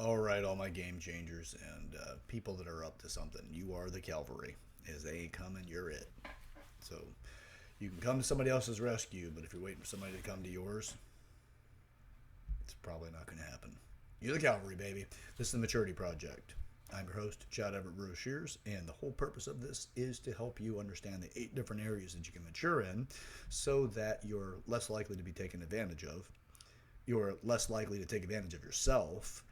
All right, all my game changers and people that are up to something, you are the cavalry. As they ain't coming, you're it. So you can come to somebody else's rescue, but if you're waiting for somebody to come to yours, it's probably not going to happen. You're the cavalry, baby. This is the Maturity Project. I'm your host, Chad Everett Brewer Shears, and the whole purpose of this is to help you understand the 8 different areas that you can mature in so that you're less likely to be taken advantage of, you're less likely to take advantage of yourself,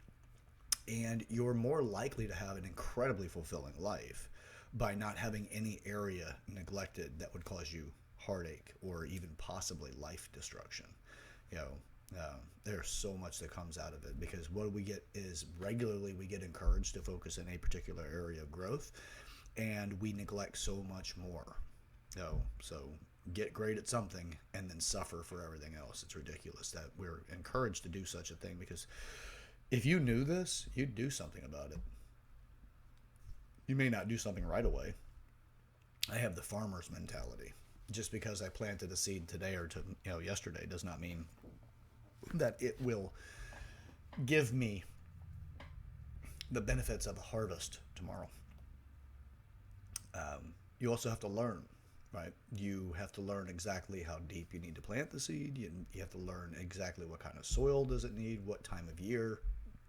and you're more likely to have an incredibly fulfilling life by not having any area neglected that would cause you heartache or even possibly life destruction. You know, there's so much that comes out of it because what we get is regularly we get encouraged to focus in a particular area of growth, and we neglect so much more. So get great at something and then suffer for everything else. It's ridiculous that we're encouraged to do such a thing because if you knew this, you'd do something about it. You may not do something right away. I have the farmer's mentality. Just because I planted a seed today or yesterday does not mean that it will give me the benefits of a harvest tomorrow. You also have to learn, right? You have to learn exactly how deep you need to plant the seed. You have to learn exactly what kind of soil does it need, what time of year,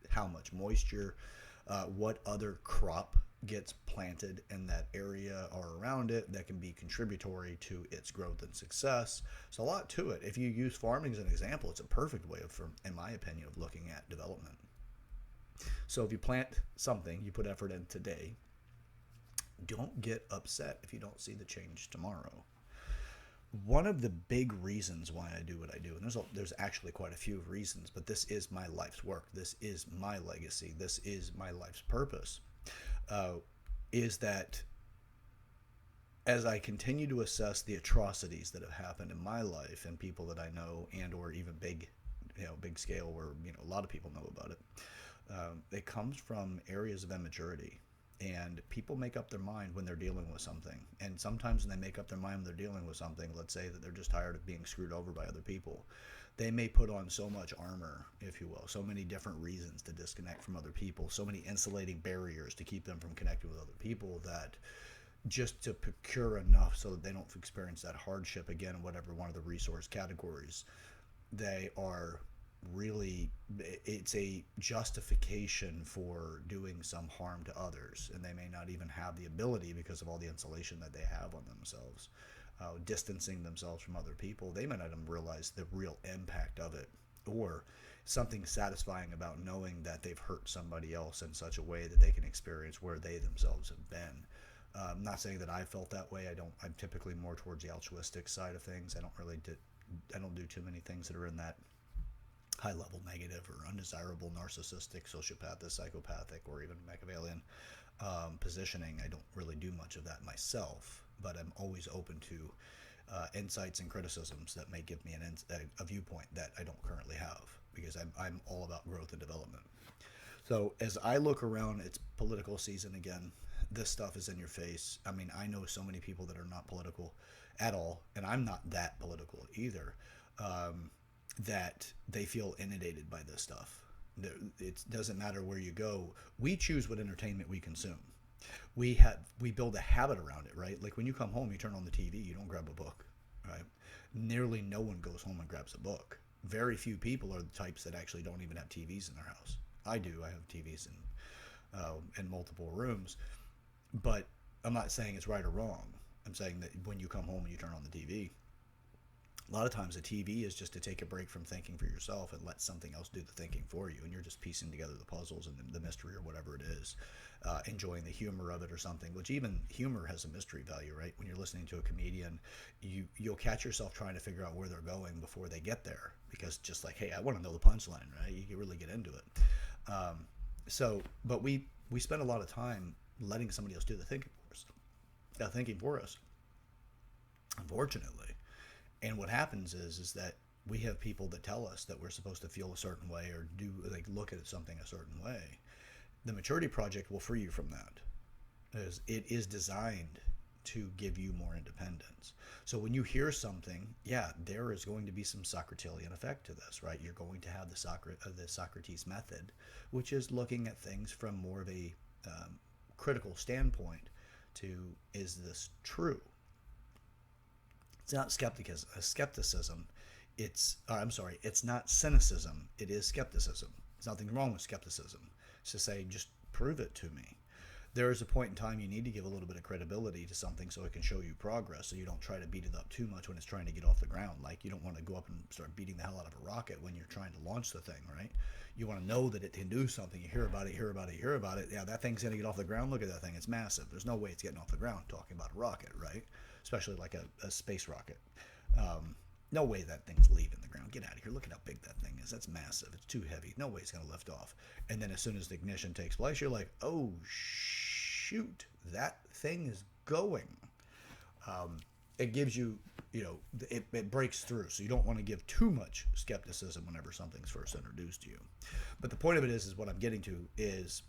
how much moisture, what other crop gets planted in that area or around it that can be contributory to its growth and success. So a lot to it. If you use farming as an example, it's a perfect way of, in my opinion, of looking at development. So if you plant something, you put effort in today, don't get upset if you don't see the change tomorrow. One of the big reasons why I do what I do, and there's actually quite a few reasons, but this is my life's work. This is my legacy. This is my life's purpose. Is that as I continue to assess the atrocities that have happened in my life and people that I know and or even big scale where a lot of people know about it, it comes from areas of immaturity. And people make up their mind when they're dealing with something. And sometimes when they make up their mind when they're dealing with something, let's say that they're just tired of being screwed over by other people, they may put on so much armor, if you will, so many different reasons to disconnect from other people, so many insulating barriers to keep them from connecting with other people, that just to procure enough so that they don't experience that hardship again in whatever one of the resource categories, they are really, it's a justification for doing some harm to others, and they may not even have the ability because of all the insulation that they have on themselves, distancing themselves from other people. They may not even realize the real impact of it, or something satisfying about knowing that they've hurt somebody else in such a way that they can experience where they themselves have been. I'm not saying that I felt that way. I'm typically more towards the altruistic side of things. I don't do too many things that are in that high level negative or undesirable narcissistic, sociopathic, psychopathic, or even Machiavellian positioning. I don't really do much of that myself, but I'm always open to insights and criticisms that may give me a viewpoint that I don't currently have, because I'm all about growth and development. So as I look around, it's political season again. This stuff is in your face. I mean, I know so many people that are not political at all, and I'm not that political either. That they feel inundated by this stuff. It doesn't matter where you go. We choose what entertainment we consume. We build a habit around it, right? Like when you come home, you turn on the TV, you don't grab a book, right? Nearly no one goes home and grabs a book. Very few people are the types that actually don't even have TVs in their house. I do. I have TVs in multiple rooms, but I'm not saying it's right or wrong. I'm saying that when you come home and you turn on the TV, a lot of times the TV is just to take a break from thinking for yourself and let something else do the thinking for you, and you're just piecing together the puzzles and the mystery or whatever it is, enjoying the humor of it or something, which even humor has a mystery value, right? When you're listening to a comedian, you'll catch yourself trying to figure out where they're going before they get there, because just like, hey, I want to know the punchline, right? You can really get into it. But we spend a lot of time letting somebody else do the thinking for us, unfortunately. And what happens is that we have people that tell us that we're supposed to feel a certain way or look at something a certain way. The Maturity Project will free you from that, because it is designed to give you more independence. So when you hear something, yeah, there is going to be some Socratean effect to this, right? You're going to have the Socrates method, which is looking at things from more of a critical standpoint to, is this true? It's not skepticism. It's not cynicism. It is skepticism. There's nothing wrong with skepticism. It's to say, just prove it to me. There is a point in time you need to give a little bit of credibility to something so it can show you progress, so you don't try to beat it up too much when it's trying to get off the ground. Like, you don't want to go up and start beating the hell out of a rocket when you're trying to launch the thing, right? You want to know that it can do something. You hear about it, hear about it, hear about it. Yeah, that thing's going to get off the ground. Look at that thing. It's massive. There's no way it's getting off the ground talking about a rocket, right? Especially like a space rocket. No way that thing's leaving the ground. Get out of here. Look at how big that thing is. That's massive. It's too heavy. No way it's going to lift off. And then as soon as the ignition takes place, you're like, oh, shoot, that thing is going. It gives you, it breaks through. So you don't want to give too much skepticism whenever something's first introduced to you. But the point of it is what I'm getting to is,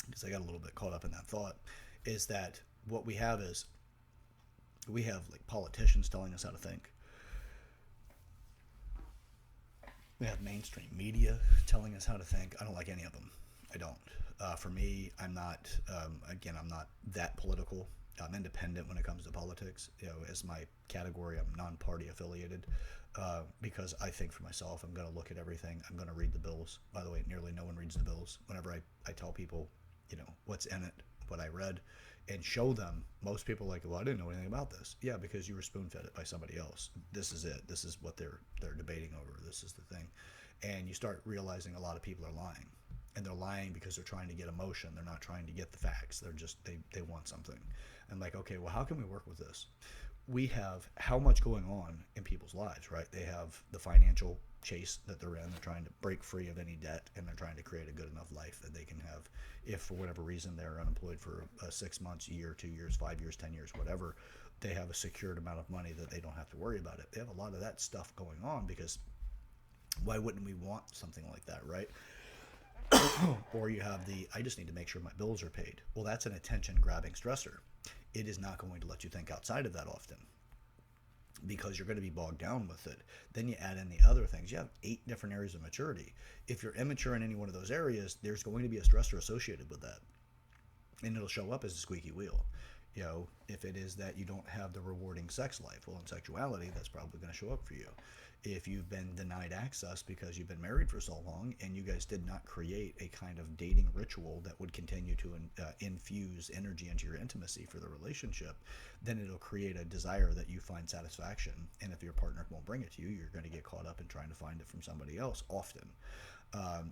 because I got a little bit caught up in that thought, is that what we have like politicians telling us how to think. We have mainstream media telling us how to think. I don't like any of them. I don't. For me, I'm not, I'm not that political. I'm independent when it comes to politics. As my category, I'm non-party affiliated because I think for myself. I'm going to look at everything. I'm going to read the bills. By the way, nearly no one reads the bills. Whenever I tell people, what's in it, what I read, and show them, most people are like, well, I didn't know anything about this. Yeah, because you were spoon-fed it by somebody else. This is it. This is what they're debating over. This is the thing. And you start realizing a lot of people are lying. And they're lying because they're trying to get emotion. They're not trying to get the facts. They're just, they want something. And like, okay, well, how can we work with this? We have how much going on in people's lives, right? They have the financial chase that they're in. They're trying to break free of any debt, and they're trying to create a good enough life that they can have, if for whatever reason they're unemployed for 6 months, a year, 2 years, 5 years, 10 years, whatever, they have a secured amount of money that they don't have to worry about it. They have a lot of that stuff going on because why wouldn't we want something like that, right? Or you have I just need to make sure my bills are paid. Well, that's an attention-grabbing stressor. It is not going to let you think outside of that often because you're going to be bogged down with it. Then you add in the other things. You have 8 different areas of maturity. If you're immature in any one of those areas, there's going to be a stressor associated with that. And it'll show up as a squeaky wheel. If it is that you don't have the rewarding sex life, well, in sexuality, that's probably going to show up for you. If you've been denied access because you've been married for so long and you guys did not create a kind of dating ritual that would continue to infuse energy into your intimacy for the relationship, then it'll create a desire that you find satisfaction. And if your partner won't bring it to you, you're going to get caught up in trying to find it from somebody else often.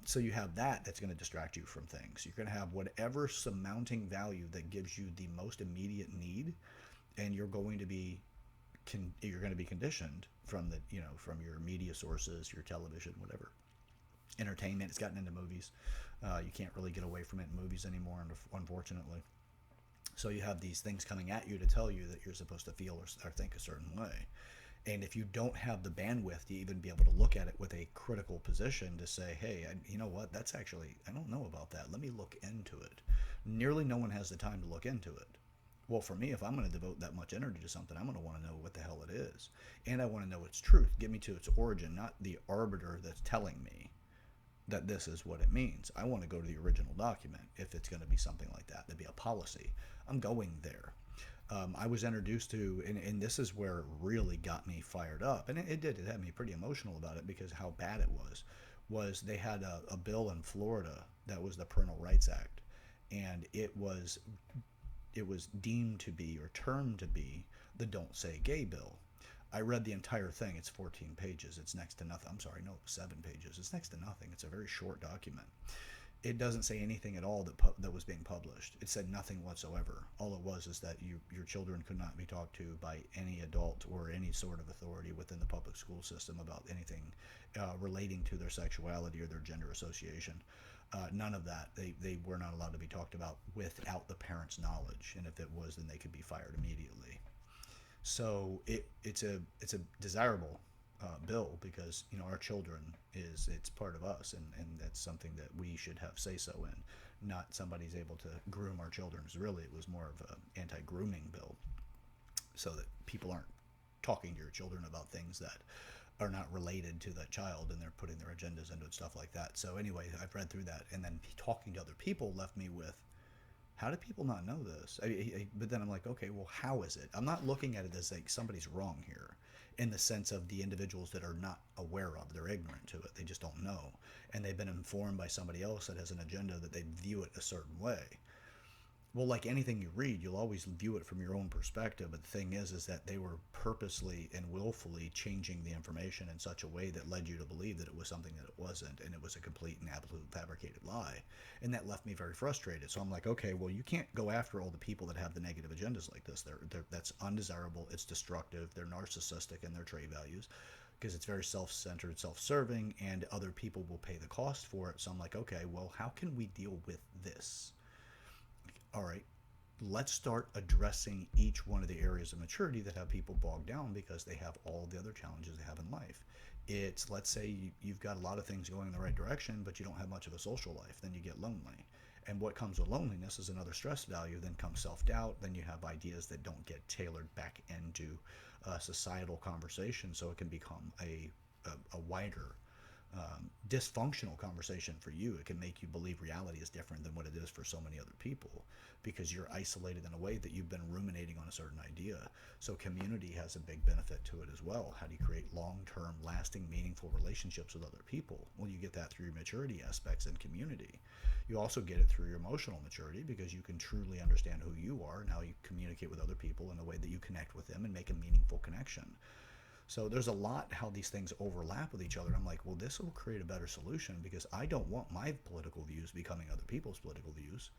So you have that's going to distract you from things. You're going to have whatever surmounting value that gives you the most immediate need, and you're going to be conditioned from from your media sources, your television, whatever. Entertainment. It's gotten into movies. You can't really get away from it in movies anymore, unfortunately. So you have these things coming at you to tell you that you're supposed to feel or think a certain way. And if you don't have the bandwidth to even be able to look at it with a critical position to say, hey, you know what, that's actually, I don't know about that. Let me look into it. Nearly no one has the time to look into it. Well, for me, if I'm going to devote that much energy to something, I'm going to want to know what the hell it is. And I want to know its truth. Get me to its origin, not the arbiter that's telling me that this is what it means. I want to go to the original document if it's going to be something like that. There'd be a policy. I'm going there. I was introduced to, and this is where it really got me fired up. And it did. It had me pretty emotional about it because how bad it was they had a bill in Florida that was the Parental Rights Act. And it was deemed to be or termed to be the Don't Say Gay bill. I read the entire thing. It's 14 pages. It's next to nothing. I'm sorry, no, 7 pages. It's next to nothing. It's a very short document. It doesn't say anything at all that was being published. It said nothing whatsoever. All it was is that your children could not be talked to by any adult or any sort of authority within the public school system about anything relating to their sexuality or their gender association. None of that. They were not allowed to be talked about without the parents' knowledge, and if it was, then they could be fired immediately. So it's a desirable bill, because our children it's part of us, and that's something that we should have say so in. Not somebody's able to groom our children. Really, it was more of an anti-grooming bill, so that people aren't talking to your children about things that are not related to that child, and they're putting their agendas into it, stuff like that. So anyway, I've read through that, and then talking to other people left me with, how do people not know this? But then I'm like, okay, well, how is it? I'm not looking at it as like somebody's wrong here, in the sense of the individuals that are not aware of, they're ignorant to it, they just don't know, and they've been informed by somebody else that has an agenda that they view it a certain way. Well, like anything you read, you'll always view it from your own perspective. But the thing is that they were purposely and willfully changing the information in such a way that led you to believe that it was something that it wasn't, and it was a complete and absolute fabricated lie. And that left me very frustrated. So I'm like, okay, well, you can't go after all the people that have the negative agendas like this. That's undesirable. It's destructive. They're narcissistic in their trade values, because it's very self-centered, self-serving, and other people will pay the cost for it. So I'm like, okay, well, how can we deal with this? All right, let's start addressing each one of the areas of maturity that have people bogged down because they have all the other challenges they have in life. It's, let's say you've got a lot of things going in the right direction, but you don't have much of a social life. Then you get lonely. And what comes with loneliness is another stress value. Then comes self-doubt. Then you have ideas that don't get tailored back into societal conversation, so it can become a wider dysfunctional conversation for you. It can make you believe reality is different than what it is for so many other people, because you're isolated in a way that you've been ruminating on a certain idea. So community has a big benefit to it as well. How do you create long-term, lasting, meaningful relationships with other people? Well, you get that through your maturity aspects and community. You also get it through your emotional maturity, because you can truly understand who you are and how you communicate with other people in a way that you connect with them and make a meaningful connection. So there's a lot how these things overlap with each other. I'm like, well, this will create a better solution, because I don't want my political views becoming other people's political views.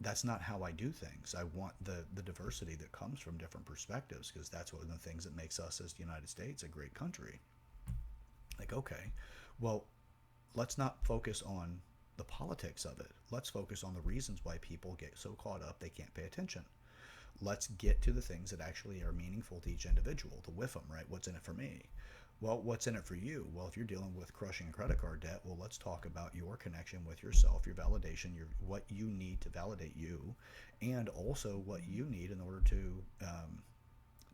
That's not how I do things. I want the diversity that comes from different perspectives, because that's one of the things that makes us as the United States a great country. Like, okay, well, let's not focus on the politics of it. Let's focus on the reasons why people get so caught up they can't pay attention. Let's get to the things that actually are meaningful to each individual, the WIFM, right? What's in it for me? Well, what's in it for you? Well, if you're dealing with crushing credit card debt, well, let's talk about your connection with yourself, your validation, what you need to validate you, and also what you need in order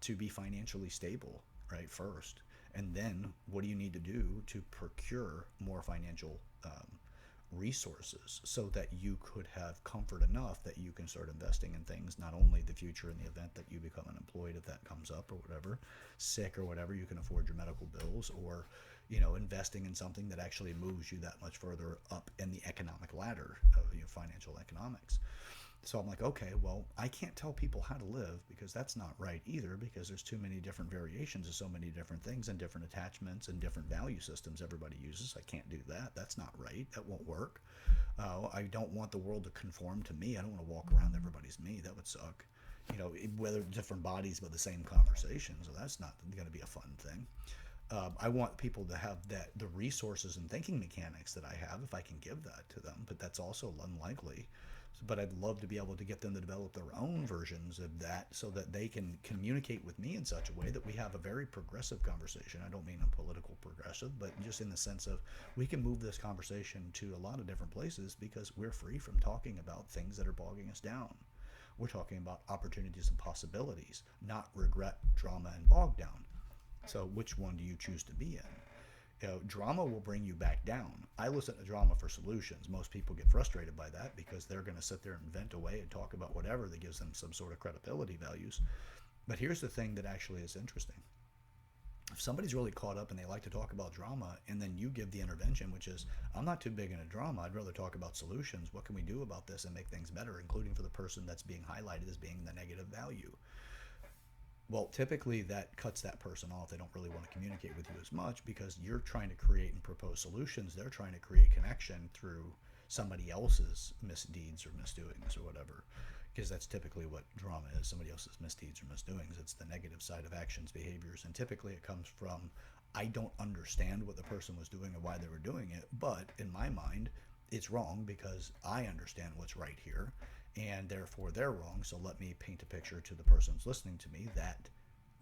to be financially stable, right? First, and then what do you need to do to procure more financial resources, so that you could have comfort enough that you can start investing in things, not only the future in the event that you become unemployed, if that comes up, or whatever, sick or whatever, you can afford your medical bills, or investing in something that actually moves you that much further up in the economic ladder of financial economics. So I'm like, okay, well, I can't tell people how to live, because that's not right either, because there's too many different variations of so many different things and different attachments and different value systems everybody uses. I can't do that. That's not right. That won't work. I don't want the world to conform to me. I don't want to walk around everybody's me. That would suck. Whether different bodies but the same conversation. So that's not going to be a fun thing. I want people to have the resources and thinking mechanics that I have, if I can give that to them, but that's also unlikely. But I'd love to be able to get them to develop their own versions of that, so that they can communicate with me in such a way that we have a very progressive conversation. I don't mean a political progressive, but just in the sense of we can move this conversation to a lot of different places, because we're free from talking about things that are bogging us down. We're talking about opportunities and possibilities, not regret, drama, and bog down. So which one do you choose to be in? Drama will bring you back down. I listen to drama for solutions. Most people get frustrated by that, because they're going to sit there and vent away and talk about whatever that gives them some sort of credibility values. But here's the thing that actually is interesting. If somebody's really caught up and they like to talk about drama, and then you give the intervention, which is, I'm not too big into drama, I'd rather talk about solutions. What can we do about this and make things better, including for the person that's being highlighted as being the negative value? Well, typically that cuts that person off. They don't really want to communicate with you as much, because you're trying to create and propose solutions. They're trying to create connection through somebody else's misdeeds or misdoings or whatever, because that's typically what drama is, somebody else's misdeeds or misdoings. It's the negative side of actions, behaviors, and typically it comes from, I don't understand what the person was doing or why they were doing it, but in my mind, it's wrong because I understand what's right here, and therefore they're wrong. So let me paint a picture to the person who's listening to me that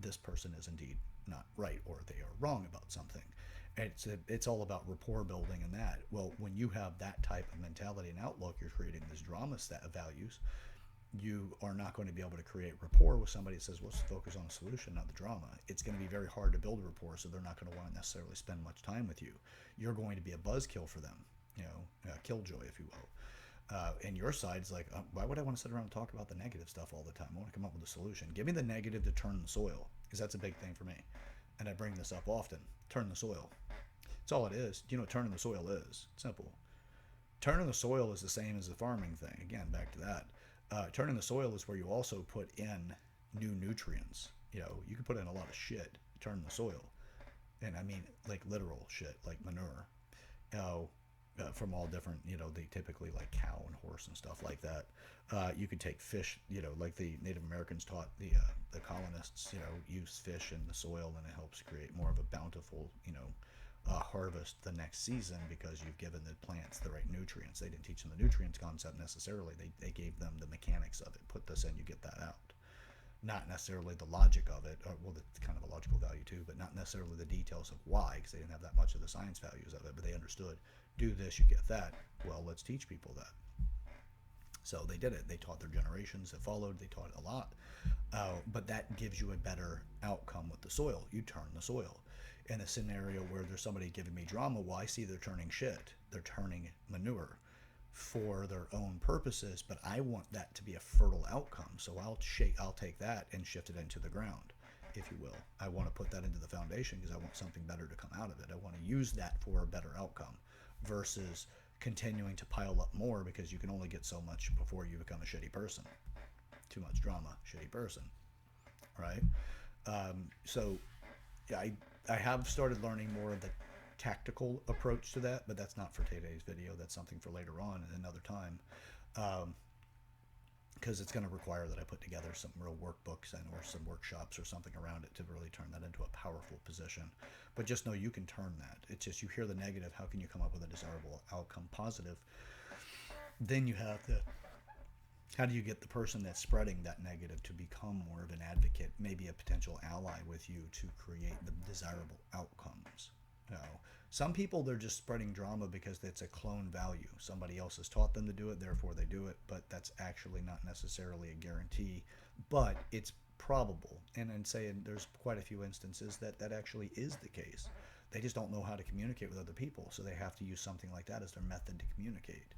this person is indeed not right or they are wrong about something. And it's all about rapport building and that. Well, when you have that type of mentality and outlook, you're creating this drama set of values. You are not going to be able to create rapport with somebody that says, let's focus on a solution, not the drama. It's going to be very hard to build a rapport, so they're not going to want to necessarily spend much time with you. You're going to be a buzzkill for them, killjoy, if you will. And your side's like, why would I want to sit around and talk about the negative stuff all the time? I want to come up with a solution. Give me the negative to turn the soil, because that's a big thing for me. And I bring this up often. Turn the soil. That's all it is. You know what turning the soil is? It's simple. Turning the soil is the same as the farming thing. Again, back to that. Turning the soil is where you also put in new nutrients. You can put in a lot of shit to turn the soil. And I mean, like literal shit, like manure. From all different, they typically like cow and horse and stuff like that. You could take fish, like the Native Americans taught the colonists, use fish in the soil, and it helps create more of a bountiful, harvest the next season because you've given the plants the right nutrients. They didn't teach them the nutrients concept necessarily. They gave them the mechanics of it. Put this in, you get that out. Not necessarily the logic of it, or, well, it's kind of a logical value too, but not necessarily the details of why, because they didn't have that much of the science values of it, but they understood, do this, you get that. Well, let's teach people that. So they did it. They taught their generations that followed. They taught it a lot. But that gives you a better outcome with the soil. You turn the soil. In a scenario where there's somebody giving me drama, well, I see they're turning shit. They're turning manure for their own purposes, but I want that to be a fertile outcome. So I'll take that and shift it into the ground, if you will. I want to put that into the foundation because I want something better to come out of it. I want to use that for a better outcome versus continuing to pile up more, because you can only get so much before you become a shitty person. Too much drama, shitty person, right? So I have started learning more of the tactical approach to that, but that's not for today's video. That's something for later on at another time, because it's going to require that I put together some real workbooks or some workshops or something around it to really turn that into a powerful position. But just know you can turn that. It's just, you hear the negative, how can you come up with a desirable outcome positive? Then you have to, how do you get the person that's spreading that negative to become more of an advocate, maybe a potential ally with you to create the desirable outcomes? Some people, they're just spreading drama because it's a clone value. Somebody else has taught them to do it, therefore they do it, but that's actually not necessarily a guarantee, but it's probable. And I'm saying there's quite a few instances that actually is the case. They just don't know how to communicate with other people, so they have to use something like that as their method to communicate.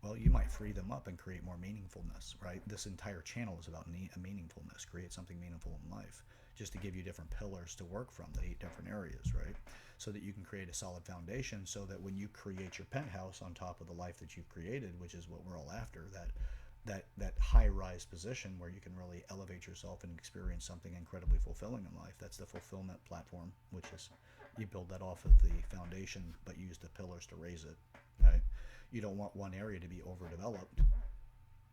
Well, you might free them up and create more meaningfulness, right? This entire channel is about a meaningfulness, create something meaningful in life, just to give you different pillars to work from, the 8 different areas, right? So that you can create a solid foundation, so that when you create your penthouse on top of the life that you've created, which is what we're all after, that high-rise position where you can really elevate yourself and experience something incredibly fulfilling in life. That's the fulfillment platform, which is, you build that off of the foundation, but use the pillars to raise it, right? You don't want one area to be overdeveloped,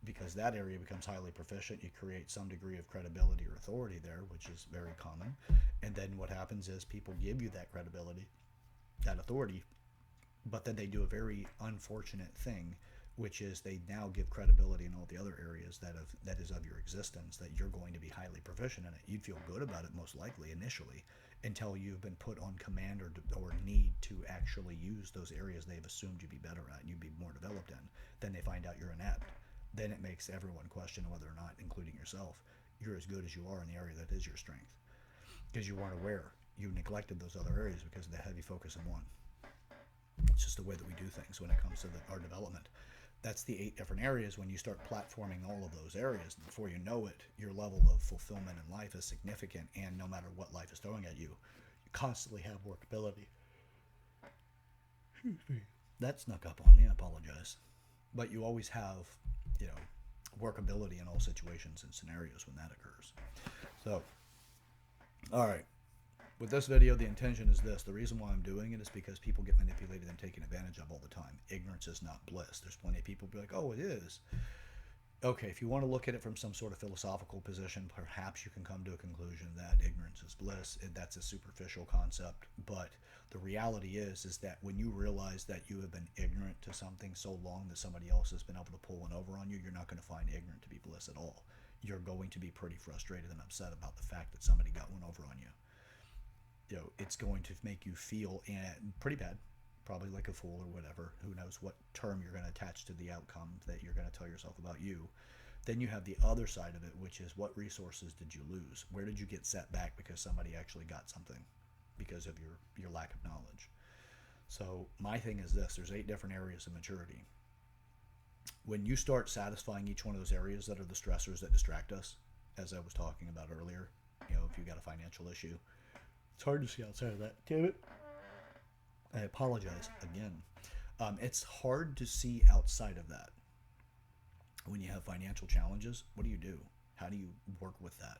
because that area becomes highly proficient. You create some degree of credibility or authority there, which is very common. And then what happens is people give you that credibility, that authority, but then they do a very unfortunate thing, which is they now give credibility in all the other areas that is of your existence, that you're going to be highly proficient in it. You'd feel good about it most likely initially, until you've been put on command or need to actually use those areas they've assumed you'd be better at and you'd be more developed in. Then they find out you're inept. Then it makes everyone question whether or not, including yourself, you're as good as you are in the area that is your strength, because you weren't aware. You neglected those other areas because of the heavy focus in one. It's just the way that we do things when it comes to our development. That's the 8 different areas. When you start platforming all of those areas, before you know it, your level of fulfillment in life is significant, and no matter what life is throwing at you, you constantly have workability. That snuck up on me, I apologize. But you always have, workability in all situations and scenarios when that occurs. So, all right. With this video, the intention is this. The reason why I'm doing it is because people get manipulated and taken advantage of all the time. Ignorance is not bliss. There's plenty of people who be like, oh, it is. Okay, if you want to look at it from some sort of philosophical position, perhaps you can come to a conclusion that ignorance is bliss. That's a superficial concept. But the reality is that when you realize that you have been ignorant to something so long that somebody else has been able to pull one over on you, you're not going to find ignorant to be bliss at all. you're going to be pretty frustrated and upset about the fact that somebody got one over on you. It's going to make you feel pretty bad, probably like a fool or whatever. Who knows what term you're going to attach to the outcome that you're going to tell yourself about you. Then you have the other side of it, which is what resources did you lose? Where did you get set back because somebody actually got something because of your lack of knowledge? So my thing is this: there's 8 different areas of maturity. When you start satisfying each one of those areas that are the stressors that distract us, as I was talking about earlier, if you got a financial issue, it's hard to see outside of that. Damn it. I apologize again. It's hard to see outside of that. When you have financial challenges, what do? How do you work with that?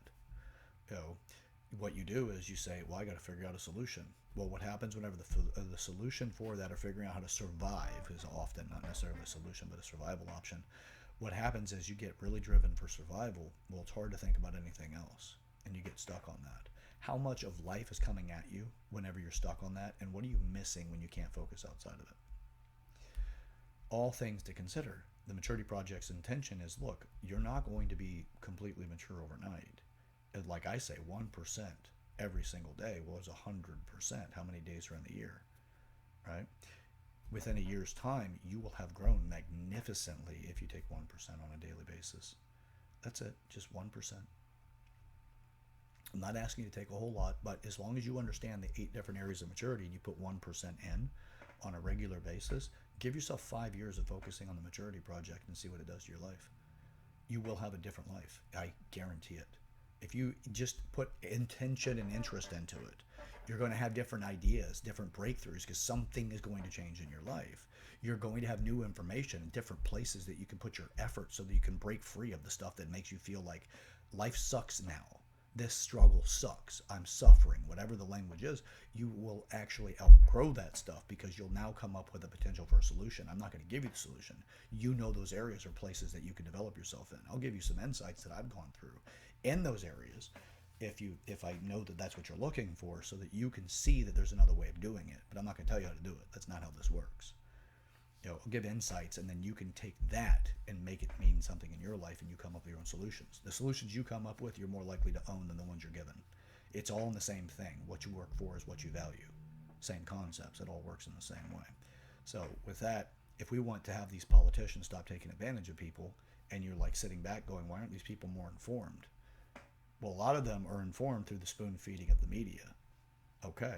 What you do is you say, well, I got to figure out a solution. Well, what happens whenever the solution for that, or figuring out how to survive, is often not necessarily a solution, but a survival option. What happens is you get really driven for survival. Well, it's hard to think about anything else, and you get stuck on that. How much of life is coming at you whenever you're stuck on that, and what are you missing when you can't focus outside of it? All things to consider. The maturity project's intention is, look, you're not going to be completely mature overnight. Like I say, 1% every single day was 100%. How many days are in the year, right? Within a year's time, you will have grown magnificently if you take 1% on a daily basis. That's it, just 1%. I'm not asking you to take a whole lot, but as long as you understand the 8 different areas of maturity and you put 1% in on a regular basis, give yourself 5 years of focusing on the maturity project and see what it does to your life. You will have a different life. I guarantee it. If you just put intention and interest into it, you're going to have different ideas, different breakthroughs, because something is going to change in your life. You're going to have new information and different places that you can put your effort so that you can break free of the stuff that makes you feel like life sucks now. This struggle sucks. I'm suffering. Whatever the language is, you will actually outgrow that stuff because you'll now come up with a potential for a solution. I'm not going to give you the solution. You know those areas are places that you can develop yourself in. I'll give you some insights that I've gone through in those areas if I know that that's what you're looking for, so that you can see that there's another way of doing it. But I'm not going to tell you how to do it. That's not how this works. I'll give insights, and then you can take that and make it mean something in your life, and you come up with your own solutions. The solutions you come up with, you're more likely to own than the ones you're given. It's all in the same thing. What you work for is what you value. Same concepts. It all works in the same way. So with that, if we want to have these politicians stop taking advantage of people, and you're like sitting back going, why aren't these people more informed? Well, a lot of them are informed through the spoon feeding of the media. Okay,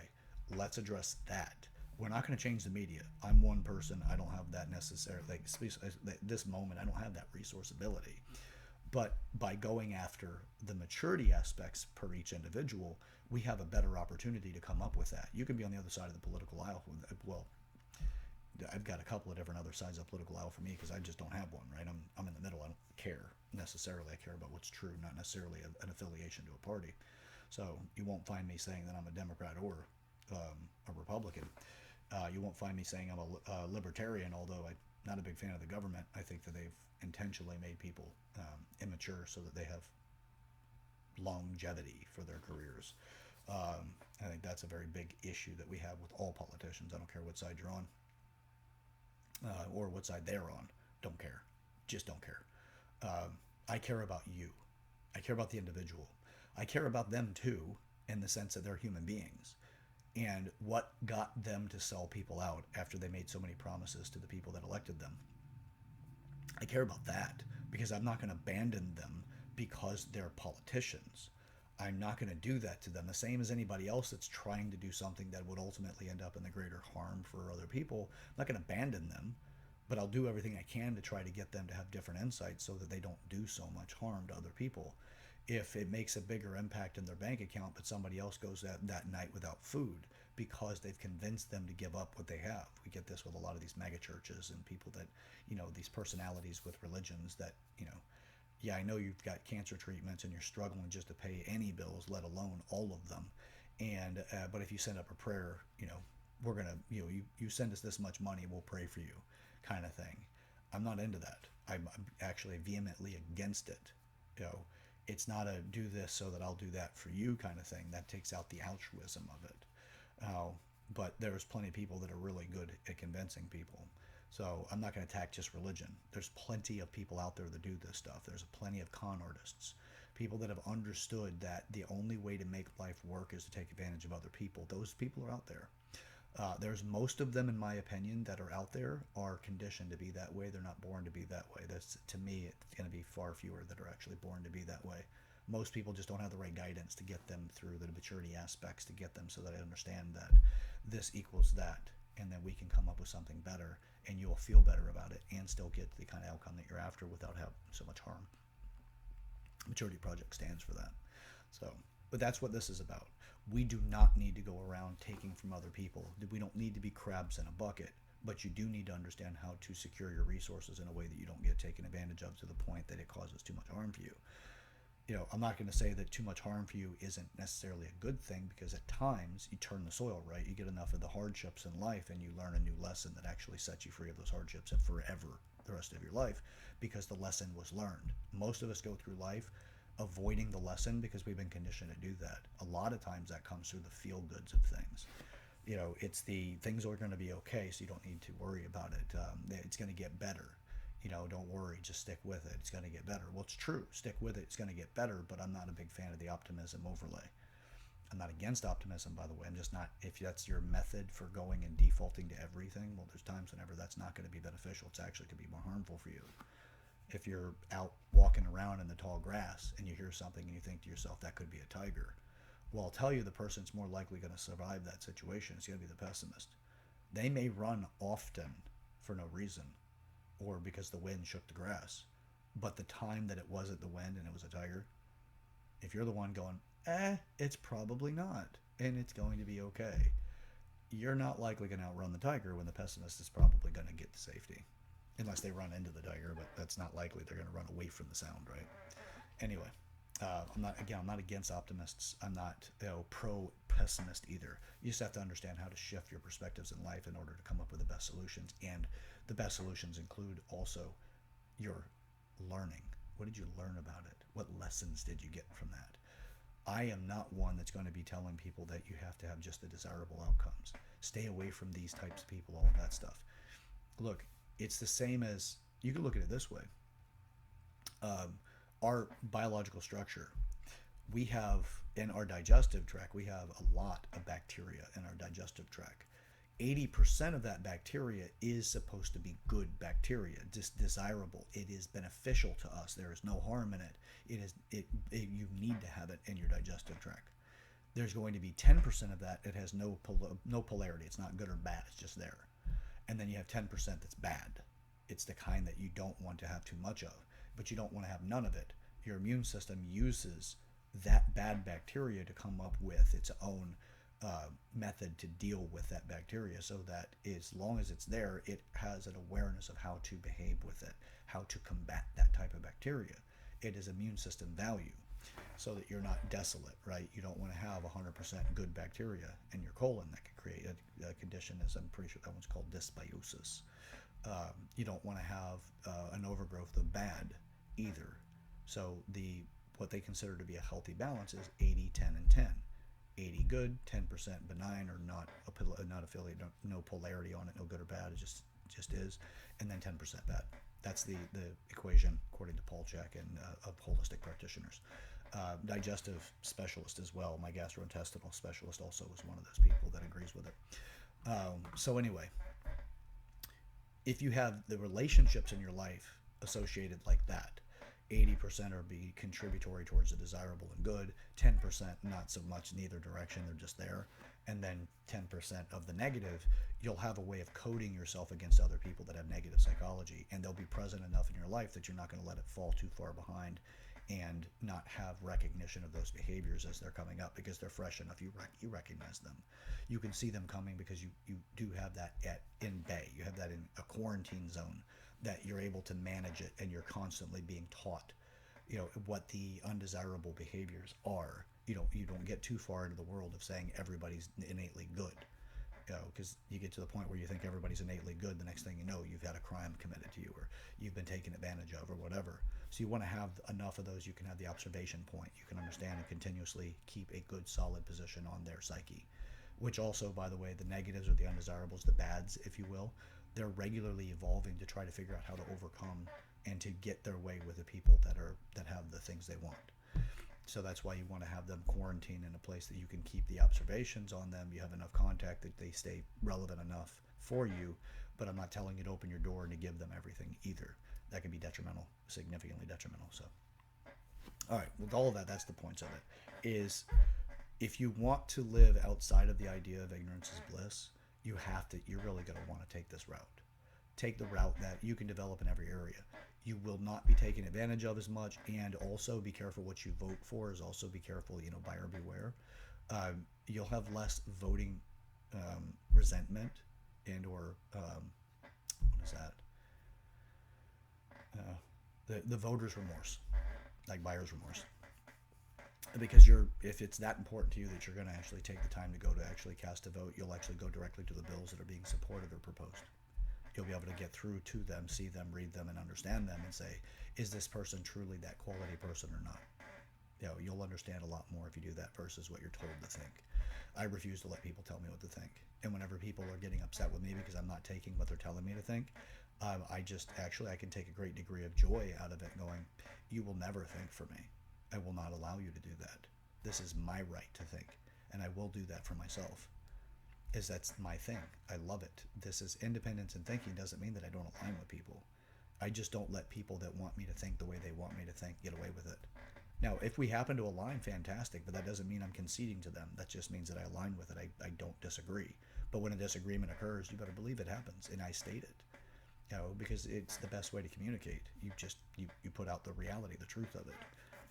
let's address that. We're not going to change the media. I'm one person. I don't have that necessarily. At this moment, I don't have that resource ability. But by going after the maturity aspects per each individual, we have a better opportunity to come up with that. You can be on the other side of the political aisle. Well, I've got a couple of different other sides of the political aisle for me because I just don't have one, right? I'm in the middle. I don't care necessarily. I care about what's true, not necessarily an affiliation to a party. So you won't find me saying that I'm a Democrat or a Republican. You won't find me saying I'm a libertarian, although I'm not a big fan of the government. I think that they've intentionally made people immature so that they have longevity for their careers. I think that's a very big issue that we have with all politicians. I don't care what side you're on or what side they're on. Don't care. Just don't care. I care about you. I care about the individual. I care about them too, in the sense that they're human beings. And what got them to sell people out after they made so many promises to the people that elected them. I care about that because I'm not going to abandon them because they're politicians. I'm not going to do that to them. The same as anybody else that's trying to do something that would ultimately end up in the greater harm for other people. I'm not going to abandon them, but I'll do everything I can to try to get them to have different insights so that they don't do so much harm to other people. If it makes a bigger impact in their bank account, but somebody else goes that night without food because they've convinced them to give up what they have. We get this with a lot of these mega churches and people that, these personalities with religions that, yeah, I know you've got cancer treatments and you're struggling just to pay any bills, let alone all of them. And, but if you send up a prayer, we're going to, you send us this much money, we'll pray for you kind of thing. I'm not into that. I'm actually vehemently against it. It's not a do this so that I'll do that for you kind of thing. That takes out the altruism of it. But there's plenty of people that are really good at convincing people. So I'm not going to attack just religion. There's plenty of people out there that do this stuff. There's plenty of con artists, people that have understood that the only way to make life work is to take advantage of other people. Those people are out there. There's most of them, in my opinion, that are out there are conditioned to be that way. They're not born to be that way. That's, to me, it's going to be far fewer that are actually born to be that way. Most people just don't have the right guidance to get them through the maturity aspects, to get them so that they understand that this equals that, and then we can come up with something better, and you'll feel better about it and still get the kind of outcome that you're after without having so much harm. Maturity Project stands for that. So, but that's what this is about. We do not need to go around taking from other people. We don't need to be crabs in a bucket, but you do need to understand how to secure your resources in a way that you don't get taken advantage of to the point that it causes too much harm for you. You know, I'm not going to say that too much harm for you isn't necessarily a good thing, because at times you turn the soil right. You get enough of the hardships in life and you learn a new lesson that actually sets you free of those hardships and forever the rest of your life, because the lesson was learned. Most of us go through life avoiding the lesson because we've been conditioned to do that. A lot of times that comes through the feel goods of things. You know, it's the things are going to be okay, so you don't need to worry about it. It's going to get better. You know, don't worry, just stick with it. It's going to get better. Well, it's true. Stick with it. It's going to get better, but I'm not a big fan of the optimism overlay. I'm not against optimism, by the way. I'm just not, if that's your method for going and defaulting to everything, well, there's times whenever that's not going to be beneficial. It's actually going to be more harmful for you. If you're out walking around in the tall grass and you hear something and you think to yourself, that could be a tiger. Well, I'll tell you, the person's more likely going to survive that situation. It's going to be the pessimist. They may run often for no reason, or because the wind shook the grass. But the time that it wasn't the wind and it was a tiger, if you're the one going, it's probably not, and it's going to be okay, you're not likely going to outrun the tiger when the pessimist is probably going to get to safety. Unless they run into the tiger, but that's not likely. They're going to run away from the sound, right? Anyway, I'm not against optimists. I'm not pro-pessimist either. You just have to understand how to shift your perspectives in life in order to come up with the best solutions. And the best solutions include also your learning. What did you learn about it? What lessons did you get from that? I am not one that's going to be telling people that you have to have just the desirable outcomes. Stay away from these types of people, all of that stuff. Look, it's the same as, you can look at it this way. Our biological structure, we have in our digestive tract, we have a lot of bacteria in our digestive tract. 80% of that bacteria is supposed to be good bacteria, just desirable. It is beneficial to us. There is no harm in it. You need to have it in your digestive tract. There's going to be 10% of that that has no polarity. It's not good or bad. It's just there. And then you have 10% that's bad. It's the kind that you don't want to have too much of, but you don't want to have none of it. Your immune system uses that bad bacteria to come up with its own method to deal with that bacteria, so that as long as it's there, it has an awareness of how to behave with it, how to combat that type of bacteria. It is immune system value, so that you're not desolate, right? You don't want to have 100% good bacteria in your colon that could create a condition, as I'm pretty sure that one's called dysbiosis. You don't want to have an overgrowth of bad either. So what they consider to be a healthy balance is 80, 10, and 10. 80 good, 10% benign, or not affiliated, no polarity on it, no good or bad, it just is, and then 10% bad. That's the equation according to Paul Chek and of holistic practitioners. Digestive specialist as well. My gastrointestinal specialist also was one of those people that agrees with it. So anyway, if you have the relationships in your life associated like that, 80% are be contributory towards the desirable and good, 10% not so much in either direction, they're just there, and then 10% of the negative, you'll have a way of coding yourself against other people that have negative psychology, and they'll be present enough in your life that you're not going to let it fall too far behind and not have recognition of those behaviors as they're coming up, because they're fresh enough. You recognize them. You can see them coming because you do have that in bay. You have that in a quarantine zone, that you're able to manage it, and you're constantly being taught, what the undesirable behaviors are. You don't get too far into the world of saying everybody's innately good, because you get to the point where you think everybody's innately good. The next thing you know, you've had a crime committed to you, or you've been taken advantage of, or whatever. So you want to have enough of those. You can have the observation point. You can understand and continuously keep a good, solid position on their psyche, which also, by the way, the negatives or the undesirables, the bads, if you will, they're regularly evolving to try to figure out how to overcome and to get their way with the people that have the things they want. So that's why you want to have them quarantined in a place that you can keep the observations on them. You have enough contact that they stay relevant enough for you, but I'm not telling you to open your door and to give them everything either. That can be detrimental, significantly detrimental. So, all right, with all of that, that's the points of it, is if you want to live outside of the idea of ignorance is bliss, you're really going to want to take this route. Take the route that you can develop in every area. You will not be taken advantage of as much, and also be careful what you vote for. Is also be careful, buyer beware. You'll have less voting resentment and or what is that? The voter's remorse, like buyer's remorse, because if it's that important to you that you're going to actually take the time to go to actually cast a vote, you'll actually go directly to the bills that are being supported or proposed. You'll be able to get through to them, see them, read them, and understand them, and say, is this person truly that quality person or not? You'll understand a lot more if you do that versus what you're told to think. I refuse to let people tell me what to think. And whenever people are getting upset with me because I'm not taking what they're telling me to think, I can take a great degree of joy out of it, going, you will never think for me. I will not allow you to do that. This is my right to think, and I will do that for myself. That's my thing. I love it. This is independence in thinking. Doesn't mean that I don't align with people. I just don't let people that want me to think the way they want me to think get away with it. Now, if we happen to align, fantastic, but that doesn't mean I'm conceding to them. That just means that I align with it. I don't disagree. But when a disagreement occurs, you better believe it happens, and I state it. Because it's the best way to communicate. You put out the reality, the truth of it.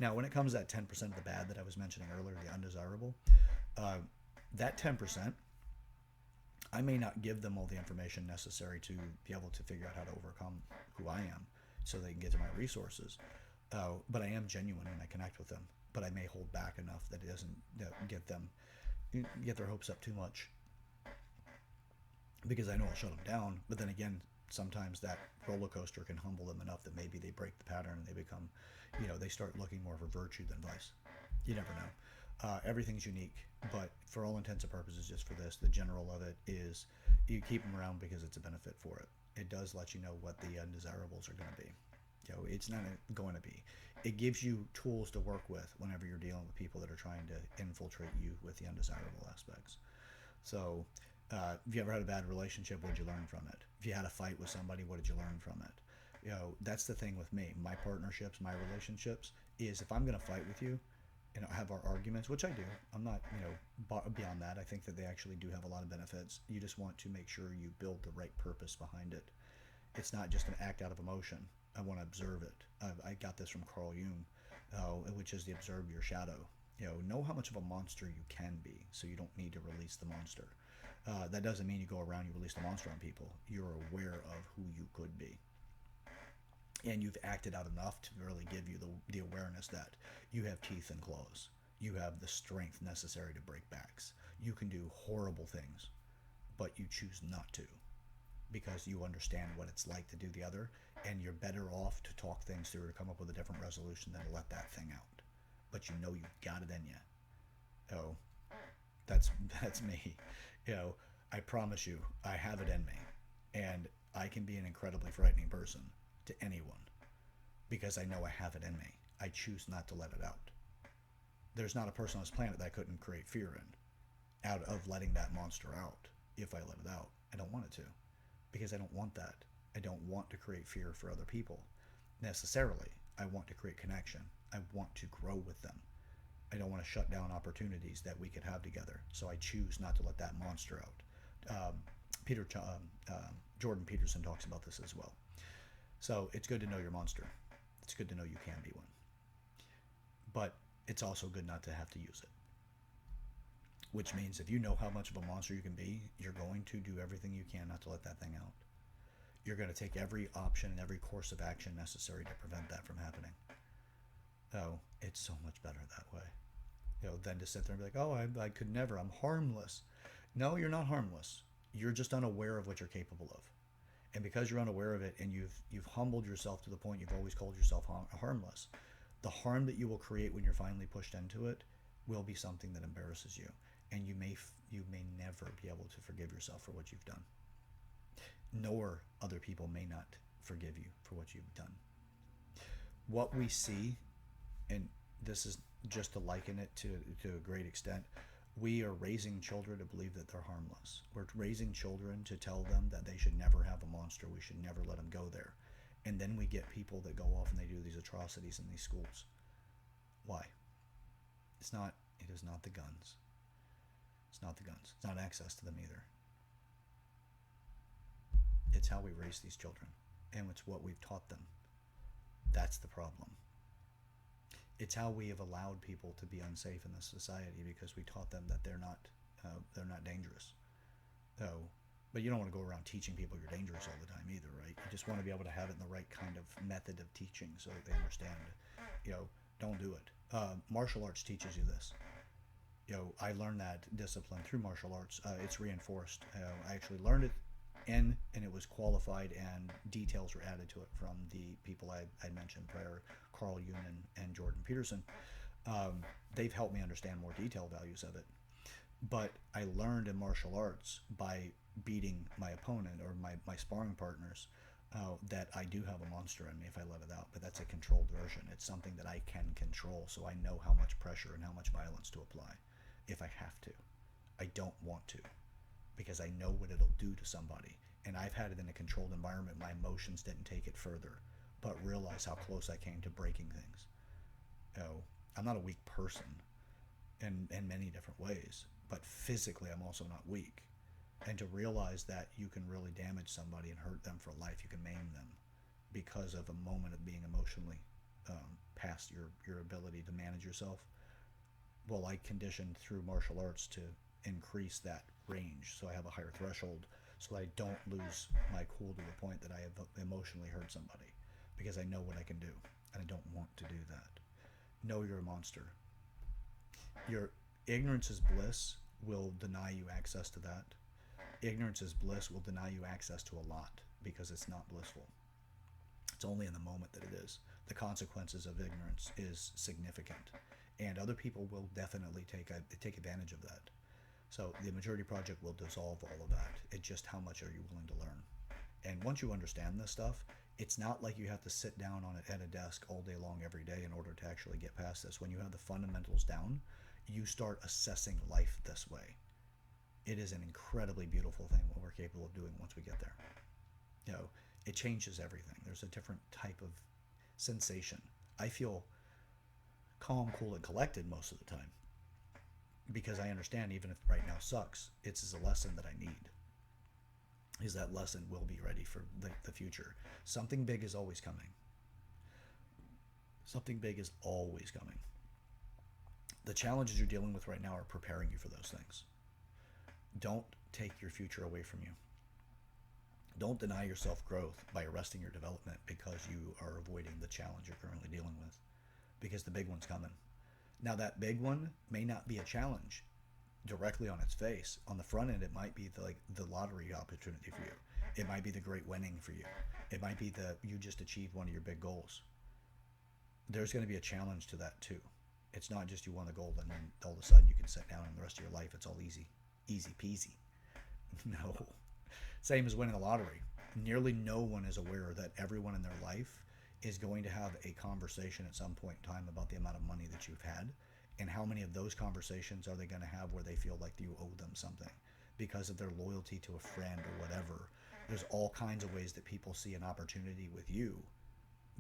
Now, when it comes to that 10% of the bad that I was mentioning earlier, the undesirable, that 10%, I may not give them all the information necessary to be able to figure out how to overcome who I am so they can get to my resources. But I am genuine when I connect with them. But I may hold back enough that it doesn't get their hopes up too much, because I know I'll shut them down. But then again, sometimes that roller coaster can humble them enough that maybe they break the pattern and they become, they start looking more for virtue than vice. You never know. Everything's unique, but for all intents and purposes, just for this, the general of it is you keep them around because it's a benefit for it. It does let you know what the undesirables are going to be. It's not going to be. It gives you tools to work with whenever you're dealing with people that are trying to infiltrate you with the undesirable aspects. So, if you ever had a bad relationship, what did you learn from it? If you had a fight with somebody, what did you learn from it? That's the thing with me. My partnerships, my relationships, is if I'm going to fight with you, have our arguments, which I do. I'm not, beyond that. I think that they actually do have a lot of benefits. You just want to make sure you build the right purpose behind it. It's not just an act out of emotion. I want to observe it. I got this from Carl Jung, which is the observe your shadow. Know how much of a monster you can be, so you don't need to release the monster. That doesn't mean you go around, you release the monster on people. You're aware of who you could be. And you've acted out enough to really give you the awareness that you have teeth and claws. You have the strength necessary to break backs. You can do horrible things, but you choose not to, because you understand what it's like to do the other, and you're better off to talk things through to come up with a different resolution than to let that thing out. But you know you've got it in you. That's me. I promise you, I have it in me, and I can be an incredibly frightening person to anyone because I know I have it in me. I choose not to let it out. There's not a person on this planet that I couldn't create fear in, out of letting that monster out. If I let it out, I don't want it to, because I don't want that. I don't want to create fear for other people necessarily. I want to create connection. I want to grow with them. I don't want to shut down opportunities that we could have together. So I choose not to let that monster out. Jordan Peterson talks about this as well. So it's good to know your monster. It's good to know you can be one. But it's also good not to have to use it. Which means if you know how much of a monster you can be, you're going to do everything you can not to let that thing out. You're going to take every option and every course of action necessary to prevent that from happening. It's so much better that way. Than to sit there and be like, oh, I could never, I'm harmless. No, you're not harmless. You're just unaware of what you're capable of. And because you're unaware of it, and you've humbled yourself to the point you've always called yourself harmless, the harm that you will create when you're finally pushed into it will be something that embarrasses you, and you may never be able to forgive yourself for what you've done. nor other people may not forgive you for what you've done. What we see, and this is just to liken it to a great extent, we are raising children to believe that they're harmless. We're raising children to tell them that they should never have a monster. We should never let them go there. And then we get people that go off and they do these atrocities in these schools. Why? It is not the guns. It's not the guns. It's not access to them either. It's how we raise these children. And it's what we've taught them. That's the problem. It's how we have allowed people to be unsafe in this society because we taught them that they're not dangerous. So, but you don't want to go around teaching people you're dangerous all the time either, right? You just want to be able to have it in the right kind of method of teaching so that they understand. Don't do it. Martial arts teaches you this. I learned that discipline through martial arts. It's reinforced. I actually learned it and it was qualified, and details were added to it from the people I mentioned prior, Carl Jung and Jordan Peterson. They've helped me understand more detail values of it. But I learned in martial arts by beating my opponent or my sparring partners that I do have a monster in me if I let it out, but that's a controlled version. It's something that I can control, so I know how much pressure and how much violence to apply if I have to. I don't want to, because I know what it'll do to somebody. And I've had it in a controlled environment. My emotions didn't take it further, but realize how close I came to breaking things. I'm not a weak person in many different ways, but physically I'm also not weak. And to realize that you can really damage somebody and hurt them for life, you can maim them because of a moment of being emotionally past your ability to manage yourself. Well, I conditioned through martial arts to increase that range, so I have a higher threshold, so I don't lose my cool to the point that I have emotionally hurt somebody, because I know what I can do, and I don't want to do that. Know you're a monster. Your ignorance is bliss will deny you access to that. Ignorance is bliss will deny you access to a lot, because it's not blissful. It's only in the moment that it is. The consequences of ignorance is significant, and other people will definitely take advantage of that. So the Maturity Project will dissolve all of that. It's just how much are you willing to learn. And once you understand this stuff, it's not like you have to sit down on it at a desk all day long every day in order to actually get past this. When you have the fundamentals down, you start assessing life this way. It is an incredibly beautiful thing what we're capable of doing once we get there. It changes everything. There's a different type of sensation. I feel calm, cool, and collected most of the time, because I understand even if right now sucks, it's a lesson that I need. Is that lesson will be ready for the future. Something big is always coming. Something big is always coming. The challenges you're dealing with right now are preparing you for those things. Don't take your future away from you. Don't deny yourself growth by arresting your development because you are avoiding the challenge you're currently dealing with, because the big one's coming. Now, that big one may not be a challenge directly on its face. On the front end, it might be the lottery opportunity for you. It might be the great winning for you. It might be you just achieved one of your big goals. There's going to be a challenge to that too. It's not just you won the goal and then all of a sudden you can sit down and the rest of your life it's all easy peasy. No. Same as winning the lottery. Nearly no one is aware that everyone in their life is going to have a conversation at some point in time about the amount of money that you've had, and how many of those conversations are they going to have where they feel like you owe them something because of their loyalty to a friend or whatever. There's all kinds of ways that people see an opportunity with you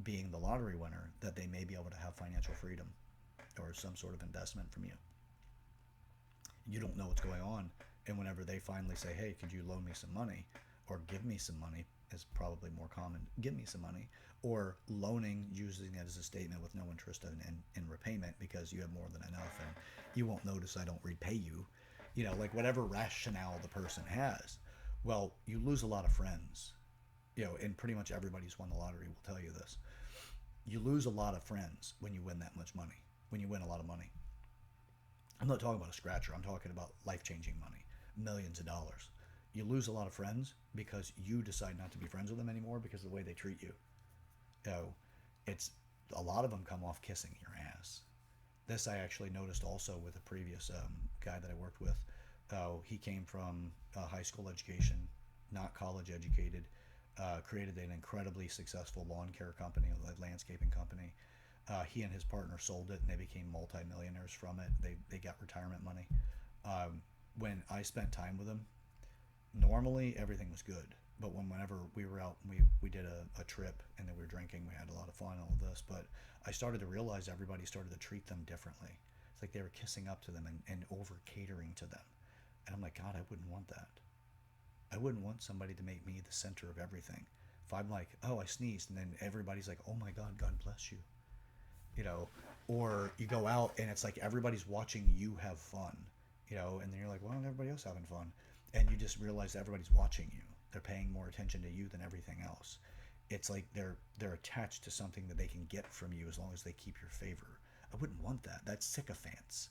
being the lottery winner that they may be able to have financial freedom or some sort of investment from you. You don't know what's going on, and whenever they finally say, hey, could you loan me some money, or give me some money, is probably more common, give me some money, or loaning, using it as a statement with no interest in repayment because you have more than enough and you won't notice I don't repay you, whatever rationale the person has. Well, you lose a lot of friends, and pretty much everybody who's won the lottery will tell you this. You lose a lot of friends when you win that much money, when you win a lot of money. I'm not talking about a scratcher. I'm talking about life-changing money, millions of dollars. You lose a lot of friends because you decide not to be friends with them anymore because of the way they treat you. It's a lot of them come off kissing your ass. This I actually noticed also with a previous guy that I worked with. He came from a high school education, not college educated, created an incredibly successful lawn care company, a landscaping company. He and his partner sold it, and they became multimillionaires from it. They got retirement money. When I spent time with him, normally everything was good. But whenever we were out, we did a trip, and then we were drinking. We had a lot of fun, all of this. But I started to realize everybody started to treat them differently. It's like they were kissing up to them and over catering to them. And I'm like, God, I wouldn't want that. I wouldn't want somebody to make me the center of everything. If I'm like, oh, I sneezed, and then everybody's like, oh my God, God bless you. Or you go out and it's like everybody's watching you have fun, and then you're like, well, everybody else having fun. And you just realize that everybody's watching you. They're paying more attention to you than everything else. It's like they're attached to something that they can get from you as long as they keep your favor. I wouldn't want that. That's sycophants.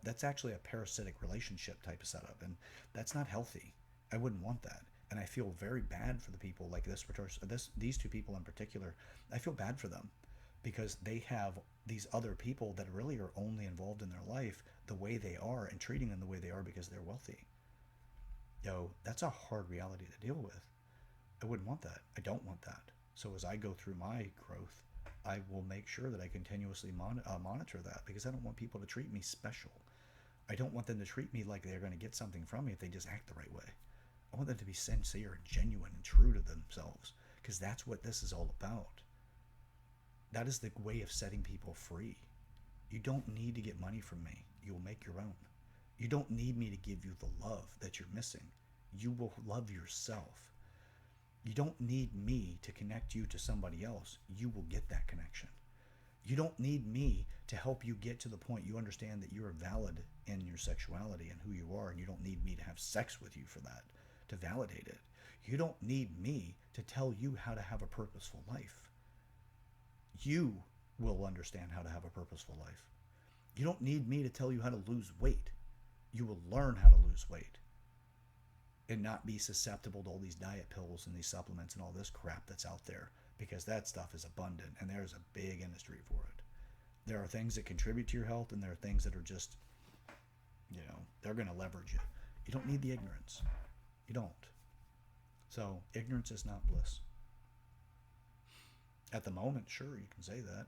That's actually a parasitic relationship type of setup, and that's not healthy. I wouldn't want that. And I feel very bad for the people like these two people in particular. I feel bad for them because they have these other people that really are only involved in their life the way they are and treating them the way they are because they're wealthy. That's a hard reality to deal with. I wouldn't want that. I don't want that. So as I go through my growth, I will make sure that I continuously monitor that, because I don't want people to treat me special. I don't want them to treat me like they're going to get something from me if they just act the right way. I want them to be sincere and genuine and true to themselves, because that's what this is all about. That is the way of setting people free. You don't need to get money from me. You will make your own. You don't need me to give you the love that you're missing. You will love yourself. You don't need me to connect you to somebody else. You will get that connection. You don't need me to help you get to the point you understand that you are valid in your sexuality and who you are, and you don't need me to have sex with you for that, to validate it. You don't need me to tell you how to have a purposeful life. You will understand how to have a purposeful life. You don't need me to tell you how to lose weight. You will learn how to lose weight and not be susceptible to all these diet pills and these supplements and all this crap that's out there, because that stuff is abundant and there's a big industry for it. There are things that contribute to your health, and there are things that are just, they're going to leverage you. You don't need the ignorance. You don't. So ignorance is not bliss. At the moment, sure, you can say that.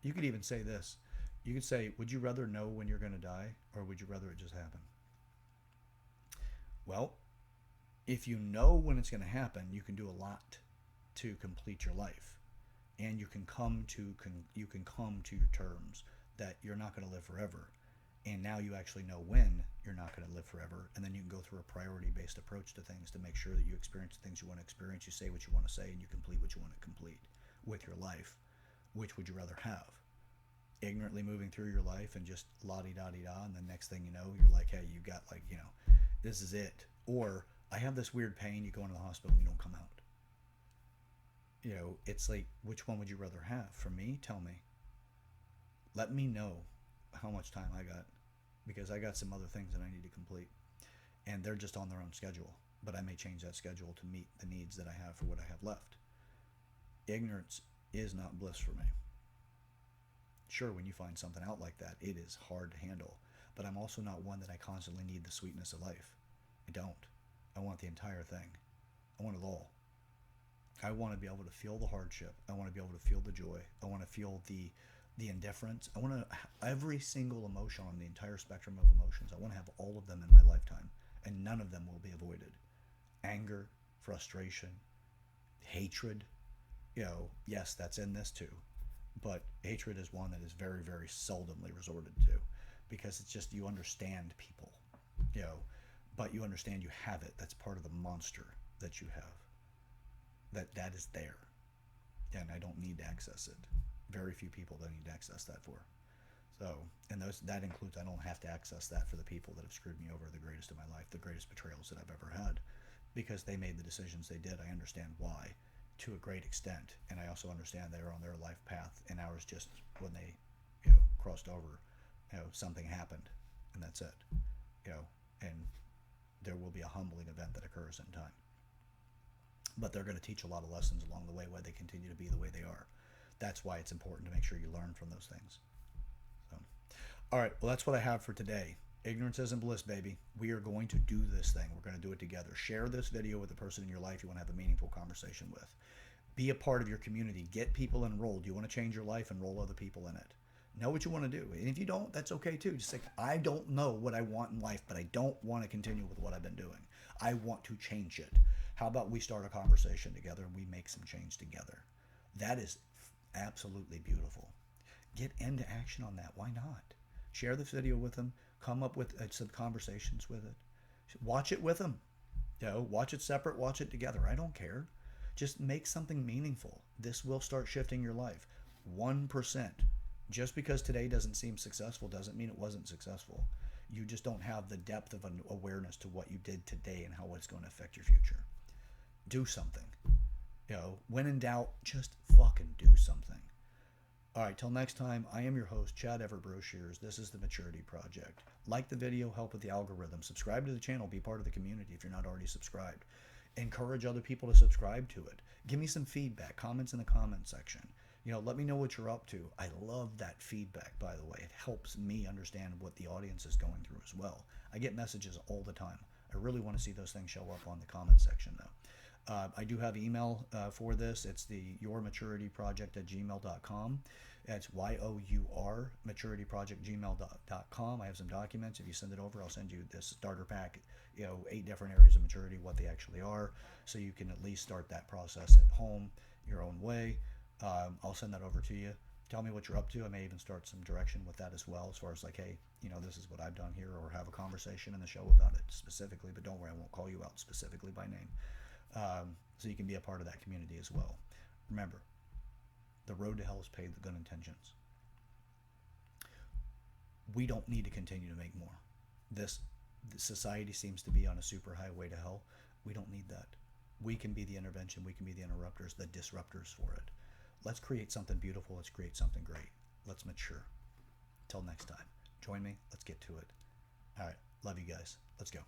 You could even say this. You could say, would you rather know when you're going to die, or would you rather it just happen? Well, if you know when it's going to happen, you can do a lot to complete your life, and you can come to your terms that you're not going to live forever, and now you actually know when you're not going to live forever, and then you can go through a priority-based approach to things to make sure that you experience the things you want to experience, you say what you want to say, and you complete what you want to complete with your life. Which would you rather have? Ignorantly moving through your life and just la-di-da-di-da, and the next thing you know, you're like, hey, you got this is it. Or I have this weird pain, you go into the hospital and you don't come out. It's like, which one would you rather have? For me, tell me. Let me know how much time I got, because I got some other things that I need to complete, and they're just on their own schedule, but I may change that schedule to meet the needs that I have for what I have left. Ignorance is not bliss for me. Sure, when you find something out like that, it is hard to handle, but I'm also not one that I constantly need the sweetness of life. I don't. I want the entire thing. I want it all. I want to be able to feel the hardship. I want to be able to feel the joy. I want to feel the indifference. I want to every single emotion on the entire spectrum of emotions. I want to have all of them in my lifetime, and none of them will be avoided. Anger, frustration, hatred. Yes, that's in this too. But hatred is one that is very, very seldomly resorted to, because it's just, you understand people, but you understand you have it. That's part of the monster that you have. That is there, and I don't need to access it. Very few people that I need to access that for. So, and that includes, I don't have to access that for the people that have screwed me over the greatest of my life, the greatest betrayals that I've ever had, because they made the decisions they did. I understand why, to a great extent, and I also understand they were on their life path, and ours just, when they crossed over, something happened, and that's it. And there will be a humbling event that occurs in time, but they're going to teach a lot of lessons along the way why they continue to be the way they are. That's why it's important to make sure you learn from those things. So, all right, well, that's what I have for today. Ignorance isn't bliss, baby. We are going to do this thing. We're going to do it together. Share this video with the person in your life you want to have a meaningful conversation with. Be a part of your community. Get people enrolled. You want to change your life, enroll other people in it. Know what you want to do. And if you don't, that's okay too. Just like, I don't know what I want in life, but I don't want to continue with what I've been doing. I want to change it. How about we start a conversation together and we make some change together? That is absolutely beautiful. Get into action on that. Why not? Share this video with them. Come up with some conversations with it. Watch it with them. Watch it separate, watch it together. I don't care. Just make something meaningful. This will start shifting your life. 1%. Just because today doesn't seem successful doesn't mean it wasn't successful. You just don't have the depth of an awareness to what you did today and how it's going to affect your future. Do something. When in doubt, just fucking do something. All right, till next time, I am your host, Chad Everett Broshears. This is the Maturity Project. Like the video, help with the algorithm. Subscribe to the channel, be part of the community if you're not already subscribed. Encourage other people to subscribe to it. Give me some feedback, comments in the comment section. Let me know what you're up to. I love that feedback, by the way. It helps me understand what the audience is going through as well. I get messages all the time. I really want to see those things show up on the comment section, though. I do have email for this. It's the yourmaturityproject@gmail.com. It's YOUR maturityproject@gmail.com. I have some documents. If you send it over, I'll send you this starter pack, 8 different areas of maturity, what they actually are, so you can at least start that process at home, your own way. I'll send that over to you. Tell me what you're up to. I may even start some direction with that as well, as far as like, hey, this is what I've done here, or have a conversation in the show about it specifically. But don't worry, I won't call you out specifically by name. So you can be a part of that community as well. Remember, the road to hell is paved with good intentions. We don't need to continue to make more. This society seems to be on a super highway to hell. We don't need that. We can be the intervention. We can be the interrupters, the disruptors for it. Let's create something beautiful. Let's create something great. Let's mature. Till next time. Join me. Let's get to it. All right. Love you guys. Let's go.